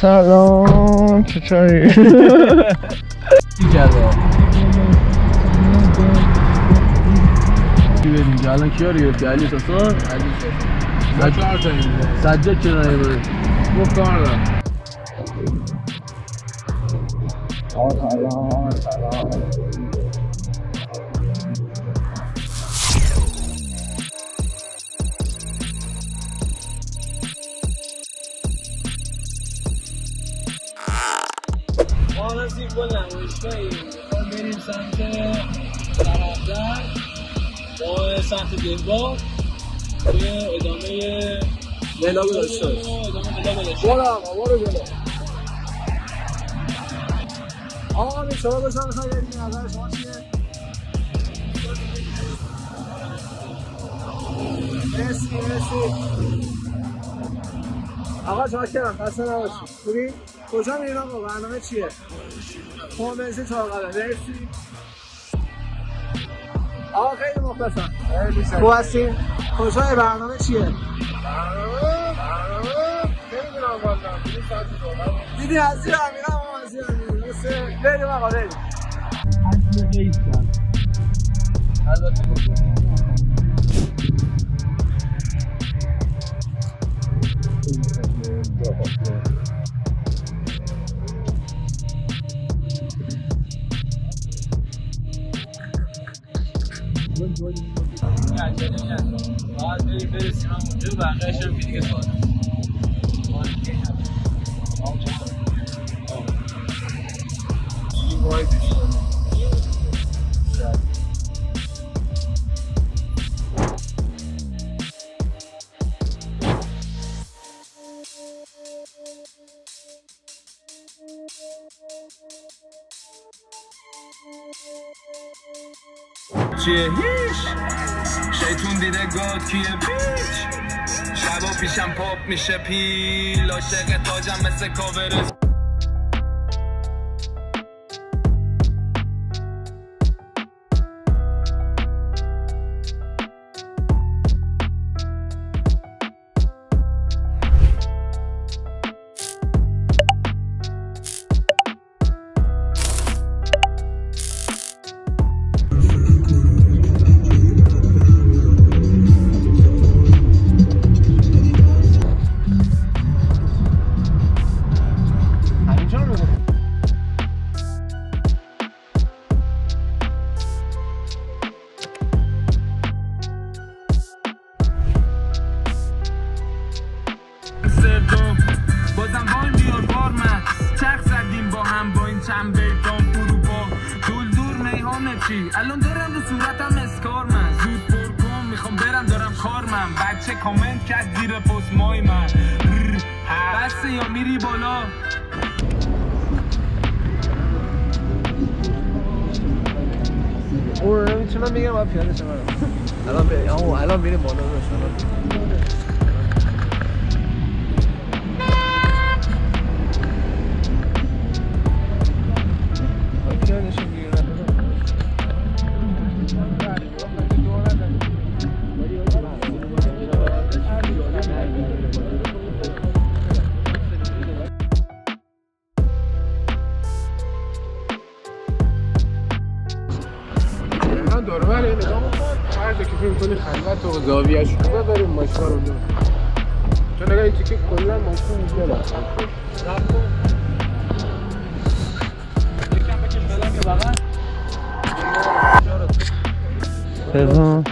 سلام چطوری؟ چی کرده؟ چی بریم اینجا؟ الان کیا رو گرفتی؟ علی ساسان؟ علی ساسان سجاد چرا نمیبری؟ گفت کار دارم سلام ما رسیم با نمایشگاهی میخوایم بریم سمت سرافدر با سمت دنبال توی ادامه ولاگ داشته برو آقا برو جلو آقا همین شما باشم میخوایی بریم نظر شما چیه؟ مرسی آقا شاکرم خسته نباشید خوبی؟ کجا میرین آقا برنامه چیه؟ کنونسی چهارقدم مرسی آقا خیلی مخلصم خوب هستین؟ کجای برنامه چیه؟ برنامه؟ نمیدونم والا دیدی هستی رو امیرم هم هستی رو امیرم بریم آقا بریم هستی قیس کرد البته بکنم باید بریم برسیم هم اونجا و بقیه‌اش هم که دیگه ساده چیه هیش شیطون دیده گاد کیه پیچ شبا پیشم پاپ میشه پیل عاشق تاجم مثل کاور بازم با این بیار بار من چرخ زدیم با هم با این چند بیتام فروپا دور نیهانه چی الان دارم رو صورتم اسکار من زود پر کن میخوام برم دارم کار من بچه کامنت کرد زیر پست مای من بسته یا میری بالا نمیتونم بگم باید پیانه شما رو الان میریم بالا داشت داره بره نگاه بکن هر جا که فکر کنی خلوت و زاویه‌اش خوبه بریم ماشینا رو اونجا چون نگاه این تیکه کلا ماشین اینجا رفت یکم بکش بلنگ بغل بزن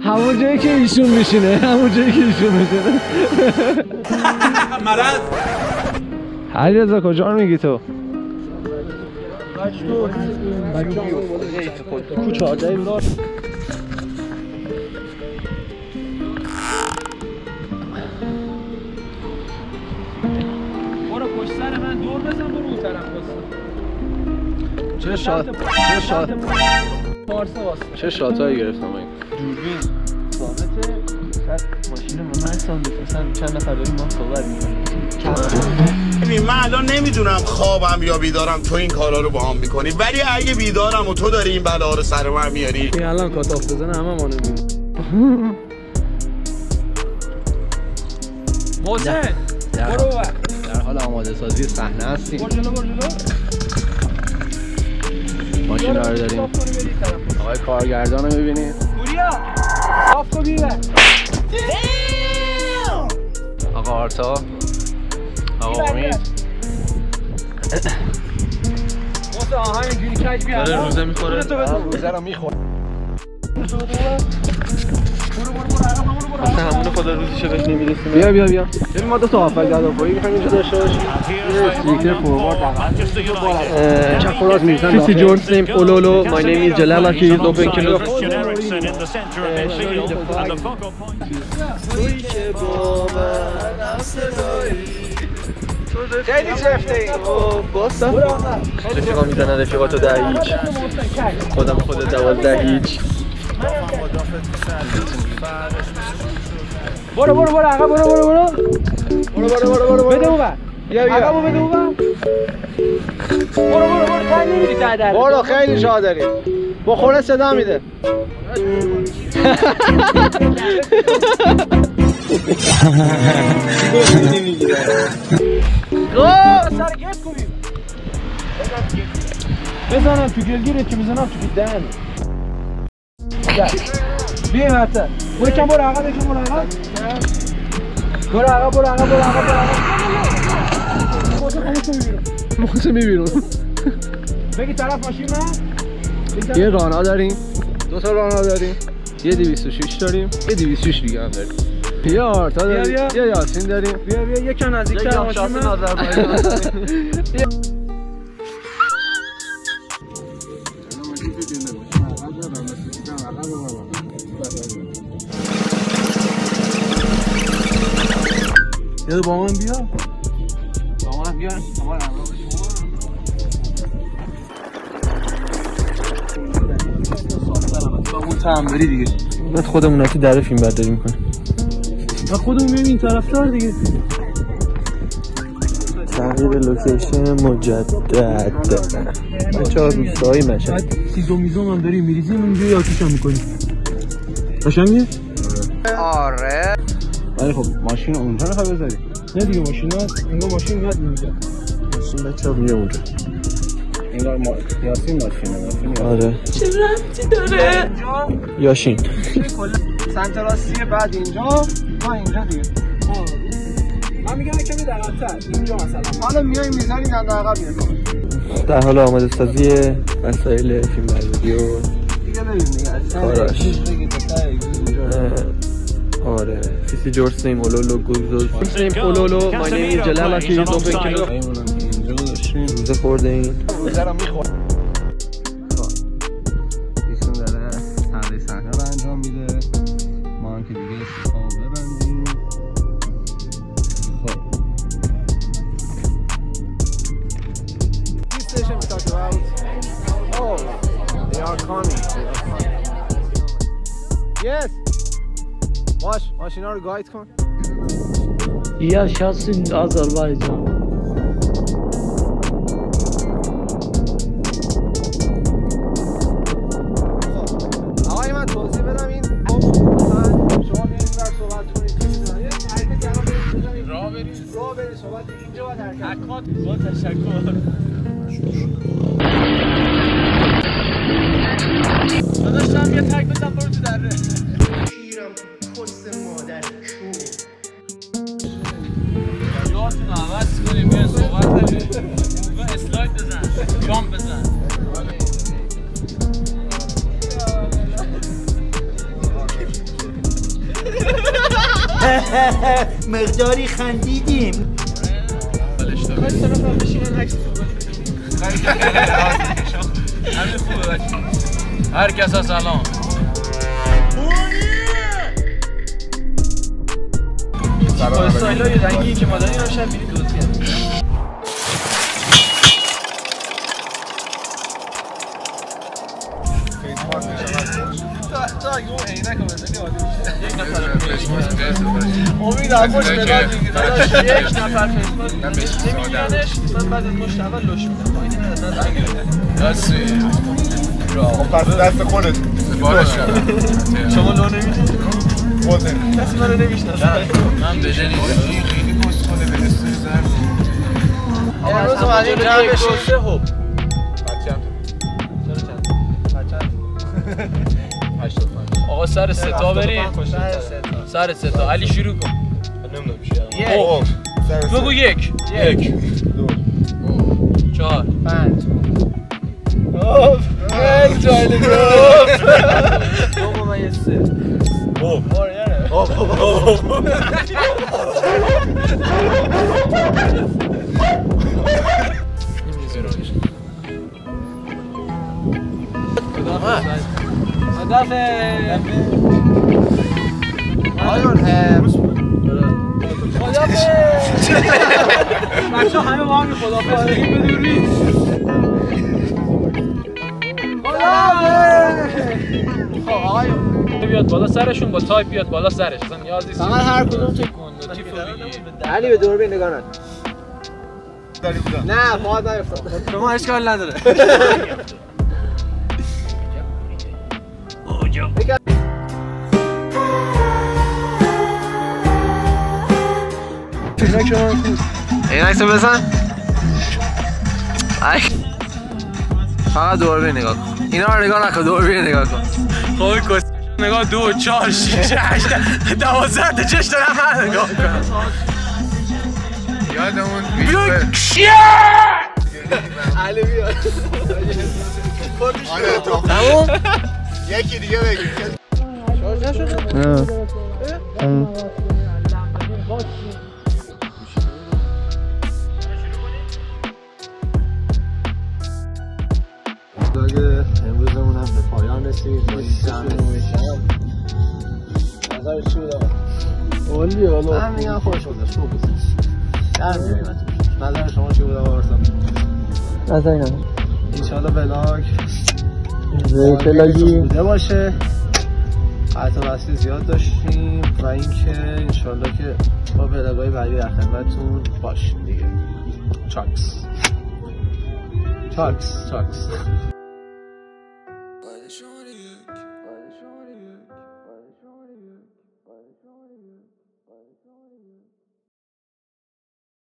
همون جایی که ایشون میشینه همون جایی که ایشون میشینه مرض علیرضا کجا رو میگی تو؟ کوچه آجایی برار برو پشت سر من دور بزن برو اون طرف باستا چه شاتایی گرفتم این دوربین ثابته بعد ماشین من ثابت مثلا چند نفر داریم ما صحبت ببین من الان نمیدونم خوابم یا بیدارم تو این کارا رو با هم میکنی ولی اگه بیدارم و تو داری این بلا رو سر من میاری این الان کاتاف بزنه همه ما نمیدونیم محسن برو در حال آماده سازی صحنه هستیم. برو جلو. ماشین رو داریم. آقای کارگردان رو ببینید. پوریا صاف کن بیره. آقا آرتا، آقا امید محسن آهنگ اینجوری کج بیار. داره روزه میخوره. روزه رو میخوره. اصلا همون خدا روزیشو بهش نمیرسیم. بیا ببین ما دو تا هافک داداپایی میخوایم اینجا داشته باشیم. استیکر فوروارد چپ راست میزنن. فیسی جورسیم اولولو. My name is Jalal Akiz. Open kilo. خیلی چفته این. باستا رفیقا میزنن رفیقاتو 10-0. خودم خود 12-0. برو عقب برو بده اون بر عقبو بده اون بر برو خیلی نمیری ته در برو خیلی جا داری بخوره صدا میده سر گفت کنیم بزنم تو گلگیرت که میزنم تو دهن بیم حتی برو کم برو عقب برو عقب محسن میبینم بگی طرف ماشین من یه رانا داریم 2 تا رانا داریم یه 206 داریم یه 206 دیگه هم داریم یه آرتا داریم یه یاسین داریم بیا یکم نزدیک‌تر ماشین من یه با من بیا اون تعمری دیگه بعد خودمون تو در فیلم برداری میکنیم و خودمون میایم این طرف‌تر دیگه تغییر لوکیشن مجدد بچه‌ها روستایی مشهد سیزو میزوم هم داریم میریزیم اونجوری آتیش هم میکنیم قشنگه؟ آره ولی خب ماشین اونجا نخواه بذاری نه دیگه ماشین هست انگار ماشین میاد میگه ماشین بچه ها میگه اونجا انگار یاسین ماشینه آره چه ربطی داره؟ یاشین سمت راستی بعد اینجا ما اینجا دیگه من میگم کمی عقب‌تر اینجا مثلا حالا میایم میزنیم در عقب میاد در حال آماده سازی وسایل فیلم برداری و دیگه بریم دیگه کاراش آره فیسی جورسیم اولولو گوزوز فیسیم اولولو My name is Jalal Akiz Open kilo اینجا داشتیم روزه خورده این روزه رو میخوره ایشون داره تغییر صحنه رو انجام میده ما هم که دیگه استیکا رو ببندیم خب This station we talked about oh they are coming yes باش ماشینا رو گاید کن Yaşasın Azerbaycan. آقای من توضیح بدم این مثلا شما بیایید بر صحبت کنید حرکت الان برید راه برید صحبت اینجا باید حرکت با تشکر داداشم یه تک بزن برو تو دره شیرم پست مادر کون یادتون عوض کنیم یه صحبت داریم اسلاید بزن جامپ بزن مقداری خندیدیم همین خوبه بچه هر کس ها سلام با استایل های رنگی که ما داریم روشن بیدی توضیح تا اگه اون عینک رو بزنی عالی میشه یک نفر امید عباش مداد میگه داداش یک نفر فیسبوک نمیگیرنش من بعد از مشت اول لش میدم با اینه از نگیره دستی پس دست خودت شما لو نمیدید پوزه کسی منو نمیشناسه. من بدنی خیلی پست کنه به دستور زرد امروز اومدیم جمع بشیم. خب بچه‌م آقا سر ستا بریم. سر ستا علی شروع کن. نمیدونم چیه. بگو یک. 2 4 5 یک جایلی گفت دو ممیز 3 بچه همه با هم خدافظ بگیم بدون ریز. بیاد بالا سرشون با تایپ بیاد بالا سرش اصلا نیاز نیست فقط هر کدوم تکون علی به دوربین نگاه نکن. داری بودم نه فقط نیفتاد. شما اشکال نداره. این عکسو بزن. فقط دوربین نگاه کن. اینا رو نگاه نکن، دوربین نگاه کن. خوبی کس نگاه 2 4 6 8 12 تا چش دارم من نگاه کنم. یادمون علی بیاد. آره تموم. یکی دیگه بگیر شارژ نشده؟ امروزمون هم به پایان رسید. نظرش چی بود آقا؟ عالی حالا من میگم خوش گذشت. خوب گذشت. در میاریم نظر شما چی بود آقا ارسلان؟ نظر اینم انشالله ولاگ بوده باشه. قطع وصلی زیاد داشتیم و اینکه انشالله که با ولاگ‌های بعدی در خدمتتون باشیم دیگه. چاکس